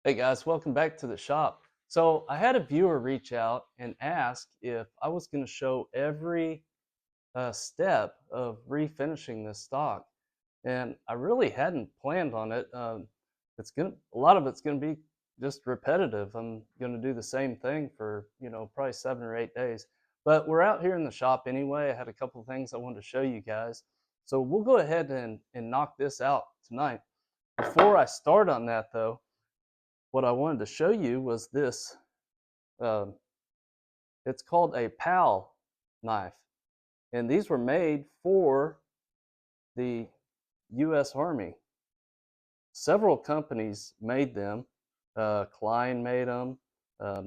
Hey guys, welcome back to the shop. So I had a viewer reach out and ask if I was going to show every step of refinishing this stock, and I really hadn't planned on it. A lot of it's gonna be just repetitive. I'm gonna do the same thing for probably 7 or 8 days. But we're out here in the shop anyway. I had a couple of things I wanted to show you guys, so we'll go ahead and knock this out tonight. Before I start on that though, what I wanted to show you was this. Uh, it's called a PAL knife, and these were made for the U.S. Army. Several companies made them. Klein made them.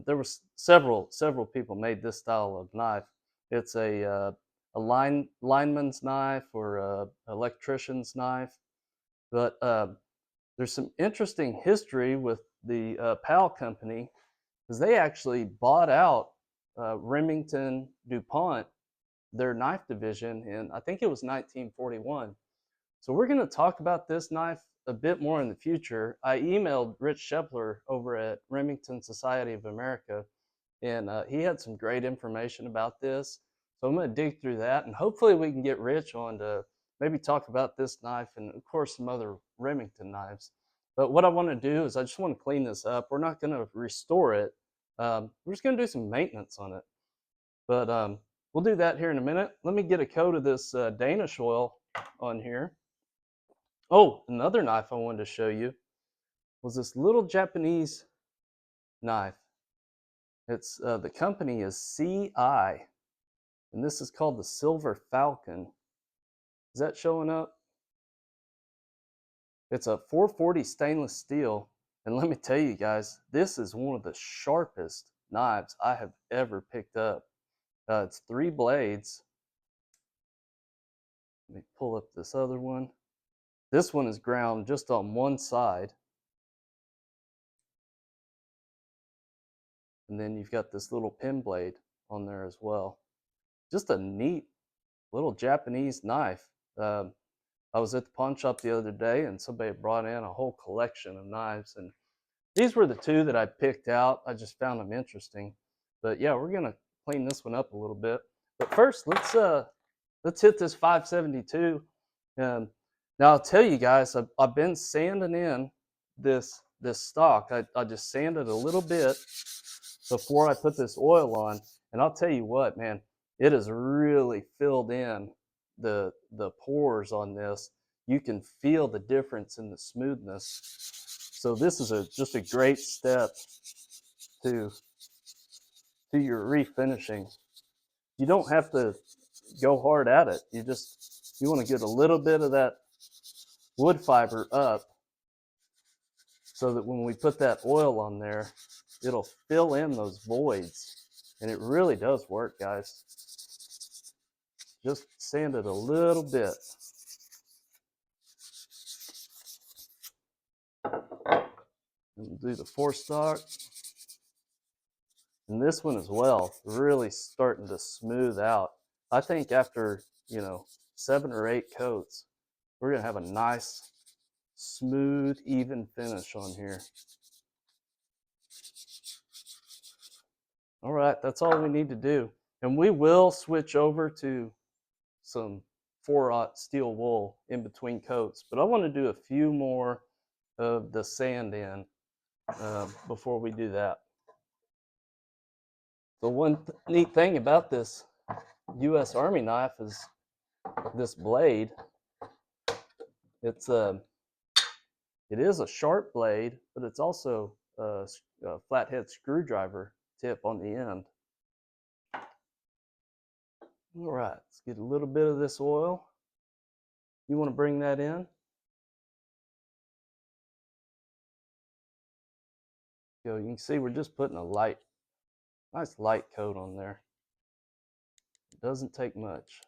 There were several people made this style of knife. It's a lineman's knife or a electrician's knife, but there's some interesting history with the PAL company because they actually bought out Remington DuPont, their knife division, in I think it was 1941. So we're going to talk about this knife a bit more in the future. I emailed Rich Shepler over at Remington Society of America, and he had some great information about this. So I'm going to dig through that, and hopefully we can get Rich on to maybe talk about this knife and, of course, some other Remington knives. But what I want to do is I just want to clean this up. We're not going to restore it. We're just going to do some maintenance on it. But we'll do that here in a minute. Let me get a coat of this Danish oil on here. Oh, another knife I wanted to show you was this little Japanese knife. It's the company is CI, and this is called the Silver Falcon. Is that showing up? It's a 440 stainless steel, and let me tell you guys, this is one of the sharpest knives I have ever picked up. It's 3 blades. Let me pull up this other one. This one is ground just on one side. And then you've got this little pin blade on there as well. Just a neat little Japanese knife. I was at the pawn shop the other day and somebody brought in a whole collection of knives. And these were the two that I picked out. I just found them interesting. But yeah, we're going to clean this one up a little bit. But first, let's hit this 572. Um, Now I'll tell you guys, I've been sanding in this stock. I just sanded a little bit before I put this oil on, and I'll tell you what, man, it has really filled in the pores on this. You can feel the difference in the smoothness. So this is just a great step to your refinishing. You don't have to go hard at it. You want to get a little bit of that wood fiber up so that when we put that oil on there, it'll fill in those voids. And it really does work, guys. Just sand it a little bit. And we'll do the 4-stock. And this one as well, really starting to smooth out. I think after, 7 or 8 coats, we're going to have a nice, smooth, even finish on here. All right, that's all we need to do. And we will switch over to some 4-aught steel wool in between coats, but I want to do a few more of the sand in before we do that. The one neat thing about this U.S. Army knife is this blade. It is a sharp blade, but it's also a flathead screwdriver tip on the end. All right, let's get a little bit of this oil. You want to bring that in? So you can see we're just putting a nice light coat on there. It doesn't take much.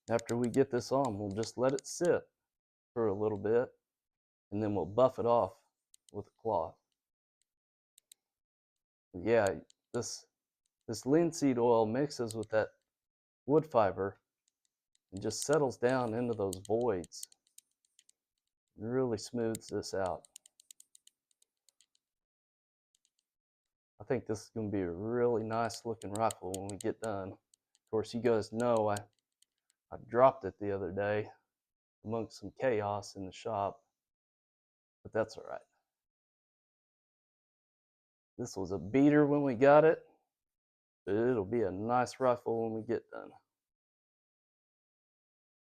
After we get this on, we'll just let it sit for a little bit, and then we'll buff it off with a cloth. Yeah, this linseed oil mixes with that wood fiber, and just settles down into those voids. It really smooths this out. I think this is going to be a really nice looking rifle when we get done. Of course, you guys know I dropped it the other day amongst some chaos in the shop, but that's all right. This was a beater when we got it, but it'll be a nice rifle when we get done.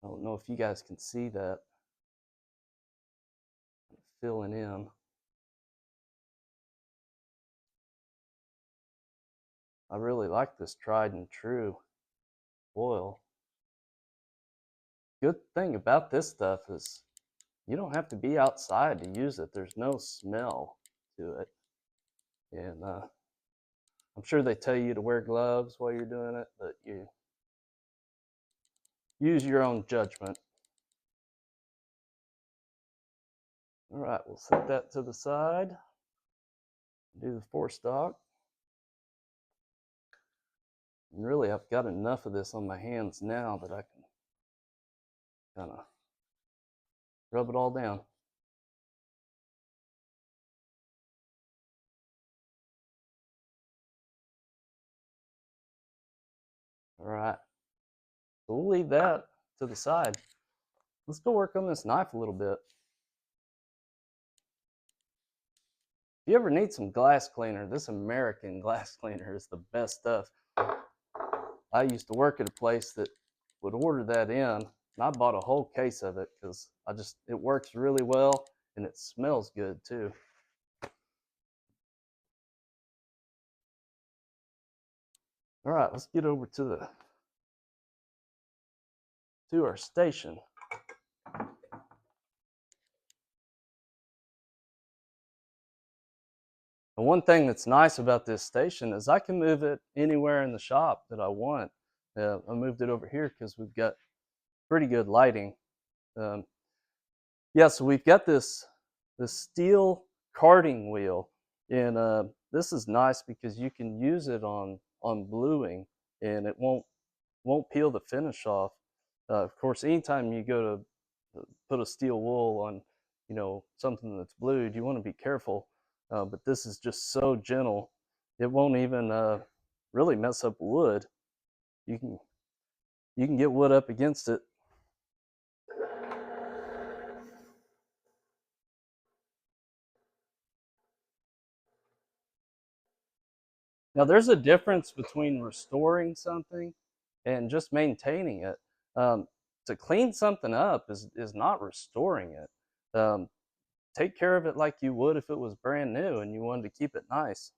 I don't know if you guys can see that. I'm filling in. I really like this tried and true oil. Good thing about this stuff is you don't have to be outside to use it. There's no smell to it. And I'm sure they tell you to wear gloves while you're doing it, but you use your own judgment. All right, we'll set that to the side. Do the forestock. And really, I've got enough of this on my hands now that I can kind of rub it all down. All right, so we'll leave that to the side. Let's go work on this knife a little bit. If you ever need some glass cleaner, this American glass cleaner is the best stuff. I used to work at a place that would order that in, and I bought a whole case of it because it works really well and it smells good too. All right, let's get over to our station. And one thing that's nice about this station is I can move it anywhere in the shop that I want. I moved it over here because we've got pretty good lighting. Yeah, so we've got this steel carding wheel, and this is nice because you can use it on bluing, and it won't peel the finish off. Of course, anytime you go to put a steel wool on, something that's blued, you want to be careful. But this is just so gentle, it won't even really mess up wood. You can get wood up against it. Now, there's a difference between restoring something and just maintaining it. To clean something up is not restoring it. Take care of it like you would if it was brand new and you wanted to keep it nice.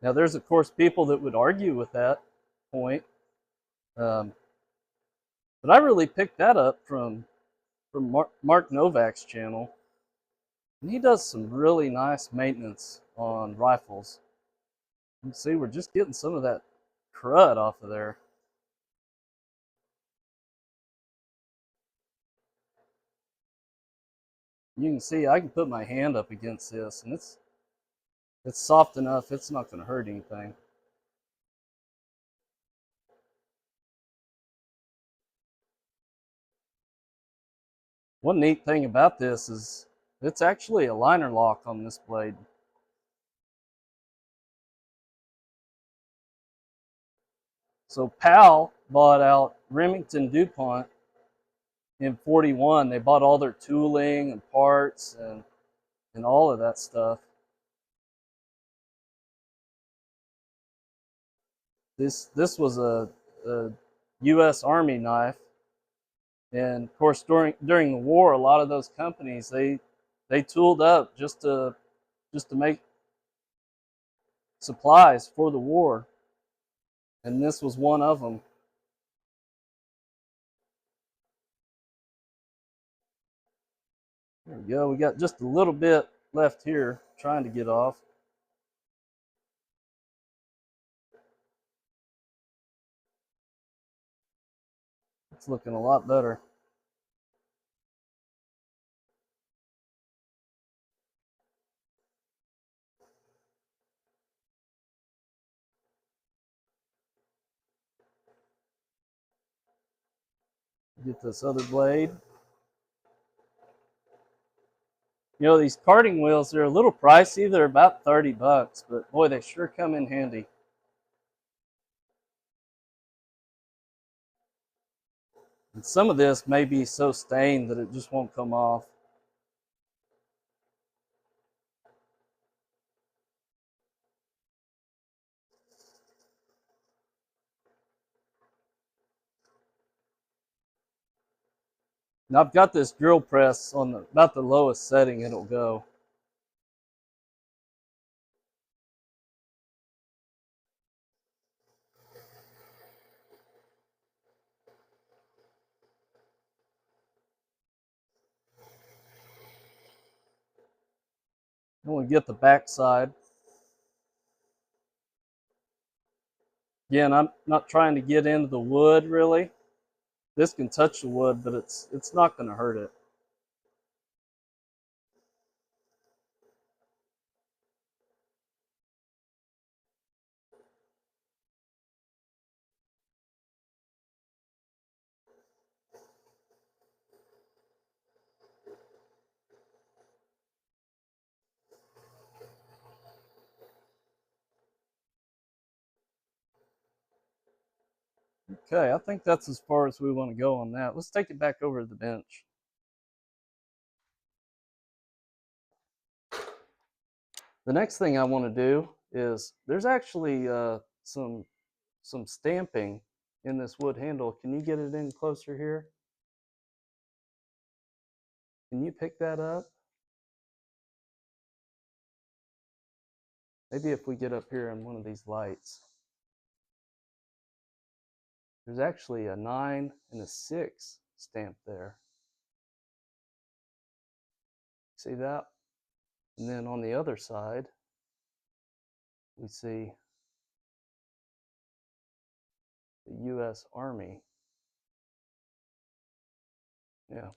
Now, there's of course people that would argue with that point, um, but I really picked that up from Mark Novak's channel, and he does some really nice maintenance on rifles. You can see we're just getting some of that crud off of there. You can see I can put my hand up against this, and it's soft enough, it's not going to hurt anything. One neat thing about this is it's actually a liner lock on this blade. So PAL bought out Remington DuPont in 41. They bought all their tooling and parts and all of that stuff. This was a U.S. Army knife, and of course during the war, a lot of those companies they tooled up just to make supplies for the war, and this was one of them. There we go. We got just a little bit left here, trying to get off. It's looking a lot better. Get this other blade. You know, these karting wheels, they're a little pricey. They're about 30 bucks, but boy, they sure come in handy. And some of this may be so stained that it just won't come off. Now I've got this drill press on about the lowest setting it'll go. Then we get the back side. Again, I'm not trying to get into the wood really. This can touch the wood, but it's not going to hurt it. Okay, I think that's as far as we want to go on that. Let's take it back over to the bench. The next thing I want to do is there's actually some stamping in this wood handle. Can you get it in closer here? Can you pick that up? Maybe if we get up here on one of these lights. There's actually a 9 and a 6 stamped there. See that? And then on the other side, we see the U.S. Army. Yeah.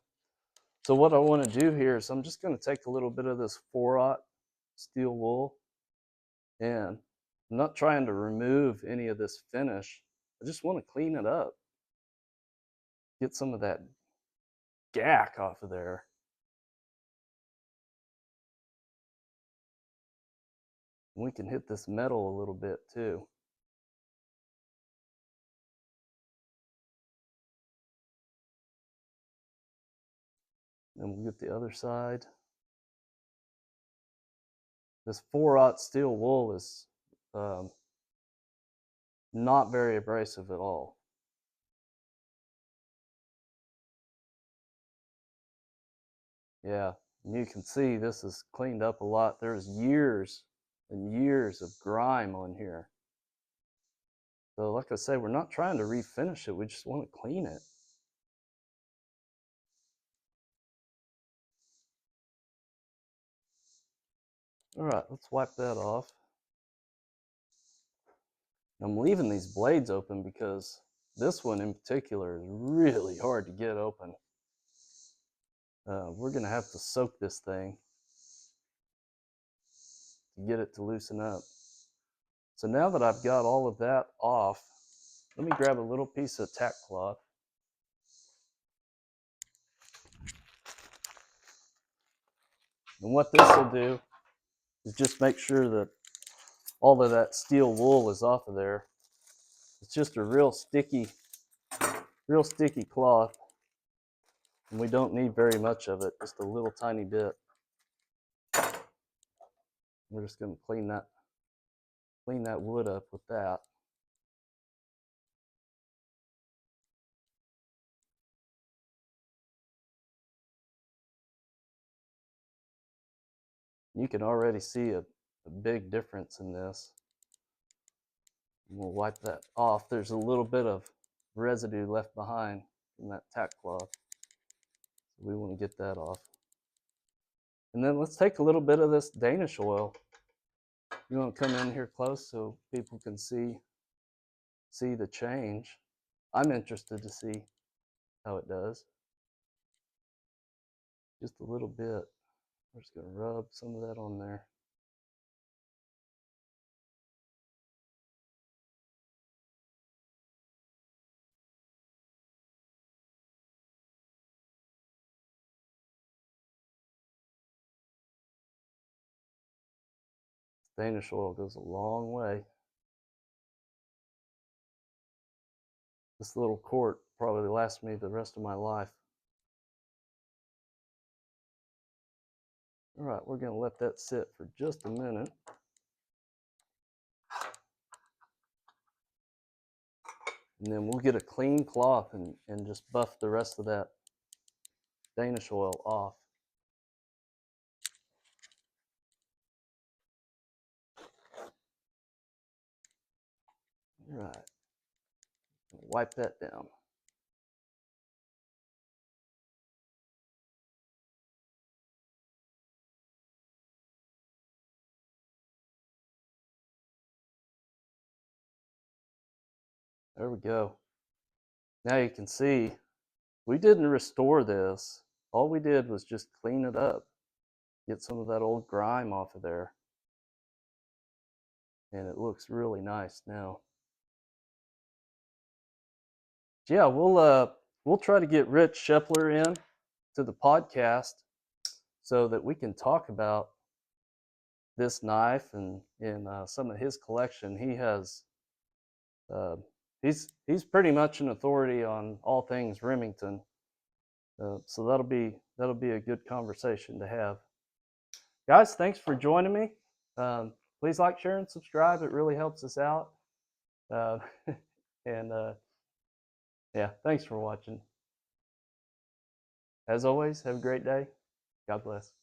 So what I want to do here is I'm just going to take a little bit of this 4/0 steel wool, and I'm not trying to remove any of this finish. I just want to clean it up. Get some of that gack off of there. And we can hit this metal a little bit too. Then we'll get the other side. This 4/0 steel wool is not very abrasive at all. Yeah, and you can see this is cleaned up a lot. There's years and years of grime on here. So like I say, we're not trying to refinish it. We just want to clean it. All right, let's wipe that off. I'm leaving these blades open because this one in particular is really hard to get open. We're gonna have to soak this thing to get it to loosen up. So now that I've got all of that off, let me grab a little piece of tack cloth. And what this will do is just make sure that all of that steel wool is off of there. It's just a real sticky cloth, and we don't need very much of it, just a little tiny bit. We're just going to clean that wood up with that. You can already see a big difference in this. We'll wipe that off. There's a little bit of residue left behind in that tack cloth. We want to get that off. And then let's take a little bit of this Danish oil. You want to come in here close so people can see the change. I'm interested to see how it does. Just a little bit. We're just going to rub some of that on there. Danish oil goes a long way. This little quart probably lasts me the rest of my life. All right, we're going to let that sit for just a minute. And then we'll get a clean cloth and just buff the rest of that Danish oil off. All right, wipe that down. There we go. Now you can see we didn't restore this. All we did was just clean it up, get some of that old grime off of there. And it looks really nice now. Yeah, we'll try to get Rich Shepler in to the podcast so that we can talk about this knife and some of his collection. He has he's pretty much an authority on all things Remington. So that'll be a good conversation to have. Guys, thanks for joining me. Please like, share, and subscribe. It really helps us out. Uh, and yeah, thanks for watching. As always, have a great day. God bless.